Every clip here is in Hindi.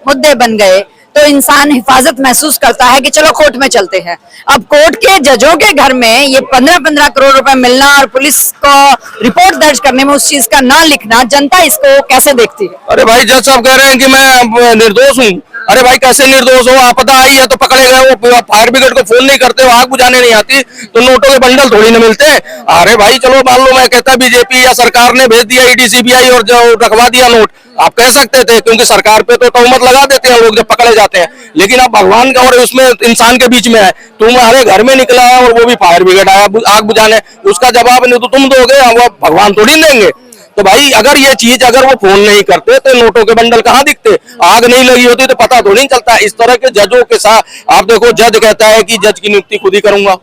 मुद्दे बन गए तो इंसान हिफाजत महसूस करता है कि चलो कोर्ट में चलते हैं। अब कोर्ट के जजों के घर में ये 15-15 करोड़ रुपए मिलना और पुलिस को रिपोर्ट दर्ज करने में उस चीज का ना लिखना, जनता इसको कैसे देखती है? अरे भाई जज साहब कह रहे हैं कि मैं निर्दोष हूँ। अरे भाई कैसे निर्दोष हो? आपदा आई है तो पकड़े गए, वो फायर ब्रिगेड को फोन नहीं करते, वो आग बुझाने नहीं आती तो नोटों के बंडल थोड़ी ना मिलते। अरे भाई चलो मान लो मैं कहता बीजेपी या सरकार ने भेज दिया ईडी सीबीआई और जो रखवा दिया नोट, आप कह सकते थे, क्योंकि सरकार पे तो तहमत लगा देते हैं लोग जब पकड़े जाते हैं। लेकिन अब भगवान का और उसमें इंसान के बीच में है, तुम्हारे घर में निकला है और वो भी फायर ब्रिगेड आया आग बुझाने, उसका जवाब नहीं तो तुम दोगे, वो भगवान थोड़ी देंगे। तो भाई अगर ये चीज अगर वो फोन नहीं करते तो नोटों के बंडल कहाँ दिखते? आग नहीं लगी होती तो पता तो नहीं चलता। इस तरह के जजों के साथ आप देखो, जज कहता है कि जज की नियुक्ति खुद ही करूंगा।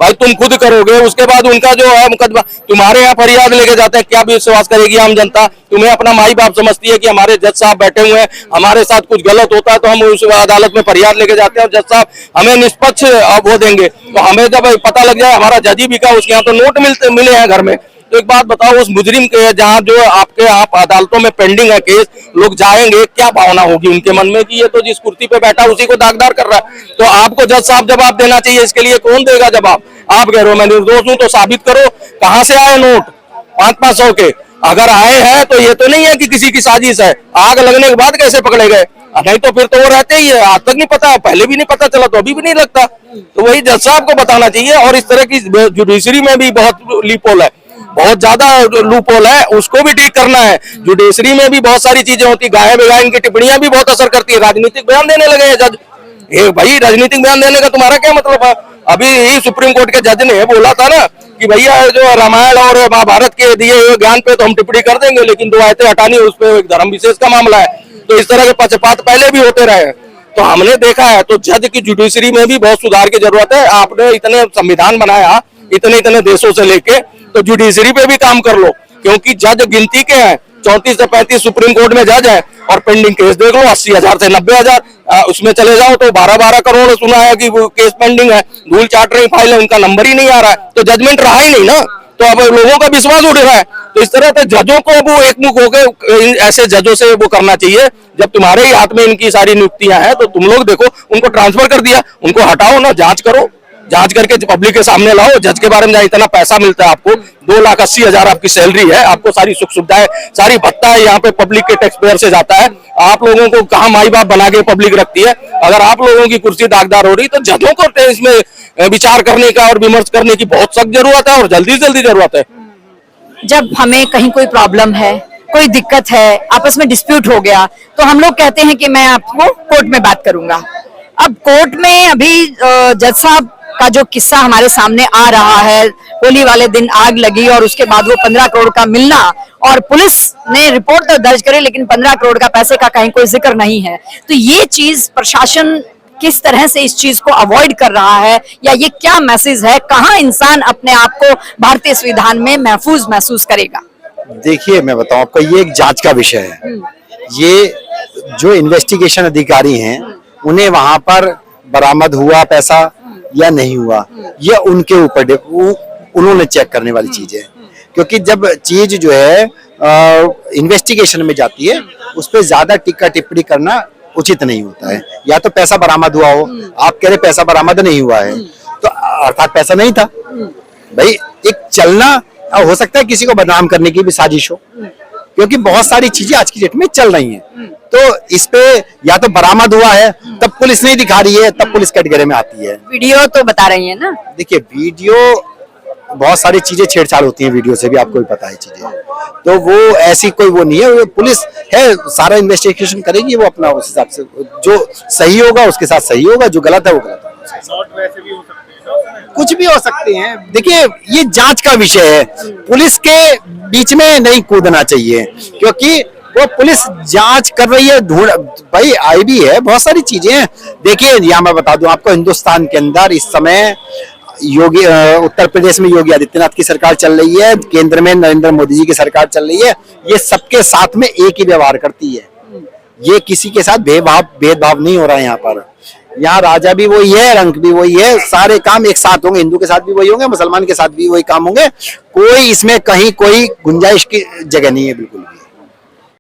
भाई तुम खुद करोगे, उसके बाद उनका जो है मुकदमा तुम्हारे यहाँ फरियाद लेके जाते हैं, क्या भी विश्वास करेगी आम जनता? तुम्हें अपना माई बाप समझती है कि हमारे जज साहब बैठे हुए हैं, हमारे साथ कुछ गलत होता है तो हम उस अदालत में फरियाद लेके जाते हैं और जज साहब हमें निष्पक्ष वो देंगे। तो हमें जब पता लग जाए हमारा जज ही बिका, उसके यहाँ तो नोट मिले हैं घर में, तो एक बात बताओ, उस मुजरिम के जहाँ जो आपके आप अदालतों में पेंडिंग है केस, लोग जाएंगे, क्या भावना होगी उनके मन में कि ये तो जिस कुर्सी पे बैठा उसी को दागदार कर रहा है। तो आपको जज साहब जवाब देना चाहिए, इसके लिए कौन देगा जवाब? आप कह रहे हो मैं निर्दोष हूं तो साबित करो, कहां से आए नोट 500-500 के? अगर आए हैं तो ये तो नहीं है कि किसी की साजिश है। आग लगने के बाद कैसे पकड़े गए? नहीं तो फिर तो वो रहते ही है, आज तक नहीं पता, पहले भी नहीं पता चला तो अभी भी नहीं लगता। तो वही जज साहब को बताना चाहिए। और इस तरह की जुडिशरी में भी बहुत लीपोल है, बहुत ज्यादा लूपहोल है, उसको भी ठीक करना है। जुडिशरी में भी बहुत सारी चीजें होती, गाय बेगाय की टिप्पणियां भी बहुत असर करती है। राजनीतिक बयान देने लगे हैं जज। ये भाई राजनीतिक बयान देने का तुम्हारा क्या मतलब है? अभी ही सुप्रीम कोर्ट के जज ने बोला था ना कि भैया जो रामायण और महाभारत के दिए हुए ज्ञान पे तो हम टिप्पणी कर देंगे, लेकिन 2 आयतें हटानी, उस पर एक धर्म विशेष का मामला है। तो इस तरह के पक्षपात पहले भी होते रहे, तो हमने देखा है। तो जज की जुडिशरी में भी बहुत सुधार की जरूरत है। आपने इतने संविधान बनाया इतने देशों से लेके, तो जुडिशरी पे भी काम कर लो, क्योंकि जज गिनती के हैं, 34 से 35 सुप्रीम कोर्ट में जज है और पेंडिंग केस देख लो 80,000 से 90,000। उसमें चले जाओ तो 12-12 करोड़ सुना है कि वो केस पेंडिंग है, धूल चाट रही फाइल है, उनका नंबर ही नहीं आ रहा है, तो जजमेंट रहा ही नहीं ना। तो अब लोगों का विश्वास उठ रहा है। तो इस तरह से जजों को वो एकमुख होकर ऐसे जजों से वो करना चाहिए। जब तुम्हारे ही हाथ में इनकी सारी नियुक्तियां हैं तो तुम लोग देखो, उनको ट्रांसफर कर दिया, उनको हटाओ ना, जांच करो, जांच करके पब्लिक के सामने लाओ। जज के बारे में जहाँ इतना पैसा मिलता है आपको, 2,80,000 आपकी सैलरी है, आपको सारी सुख सुविधाएं, सारी भत्ता है यहाँ पे पब्लिक के टैक्स पेयर से जाता है। आप लोगों को कहाँ माई बाप बना के पब्लिक रखती है? अगर आप लोगों की कुर्सी दागदार हो रही तो जजों को इसमें विचार करने का और विमर्श करने की बहुत सख्त जरूरत है और जल्दी से जल्दी जरूरत है। जब हमें कहीं कोई प्रॉब्लम है, कोई दिक्कत है, आपस में डिस्प्यूट हो गया, तो हम लोग कहते हैं कि मैं आपको कोर्ट में बात करूंगा। अब कोर्ट में अभी जज साहब का जो किस्सा हमारे सामने आ रहा है, होली वाले दिन आग लगी और उसके बाद वो 15 करोड़ का मिलना, और पुलिस ने रिपोर्ट तो दर्ज करी लेकिन 15 करोड़ का पैसे का कहीं कोई जिक्र नहीं है। तो ये चीज प्रशासन किस तरह से इस चीज को अवॉइड कर रहा है, या ये क्या मैसेज है? कहाँ इंसान अपने आप को भारतीय संविधान में महफूज महसूस करेगा? देखिए मैं बताऊं आपको, ये एक जांच का विषय है। ये जो इन्वेस्टिगेशन अधिकारी हैं उन्हें वहां पर बरामद हुआ पैसा या नहीं हुआ, ये उनके ऊपर उन्होंने चेक करने वाली चीज है। क्योंकि जब चीज जो है इन्वेस्टिगेशन में जाती है, उस पर ज्यादा टिक्का टिप्पणी करना उचित नहीं होता है। या तो पैसा बरामद हुआ हो, आप कह रहे पैसा बरामद नहीं हुआ है तो अर्थात पैसा नहीं था। भाई एक चलना हो सकता है किसी को बदनाम करने की भी साजिश हो, क्योंकि बहुत सारी चीजें आज की डेट में चल रही हैं। तो इस पे या तो बरामद हुआ है तब पुलिस नहीं दिखा रही है, तब पुलिस कैटेगरी में आती है। वीडियो तो बता रही है ना। देखिए वीडियो, बहुत सारी चीजें छेड़छाड़ होती हैं वीडियो से भी, आपको भी पता है चीजें। तो वो ऐसी कोई वो नहीं है, वो पुलिस है, सारा इन्वेस्टिगेशन करेगी वो अपना, उस हिसाब से जो सही होगा उसके साथ सही होगा, जो गलत है वो गलत होगा। कुछ भी हो सकते हैं। देखिए ये जांच का विषय है, पुलिस के बीच में नहीं कूदना चाहिए, क्योंकि वो पुलिस जांच कर रही है, ढूंढ, भाई आईबी है, बहुत सारी चीजें हैं। देखिए यहाँ मैं बता दूं आपको, हिंदुस्तान के अंदर इस समय योगी उत्तर प्रदेश में योगी आदित्यनाथ की सरकार चल रही है, केंद्र में नरेंद्र मोदी जी की सरकार चल रही है। ये सबके साथ में एक ही व्यवहार करती है, ये किसी के साथ भेदभाव नहीं हो रहा है। यहाँ पर यहाँ राजा भी वही है, रंग भी वही है, सारे काम एक साथ होंगे, हिंदू के साथ भी वही होंगे, मुसलमान के साथ भी वही काम होंगे। कोई इसमें कहीं कोई गुंजाइश की जगह नहीं है बिल्कुल भी।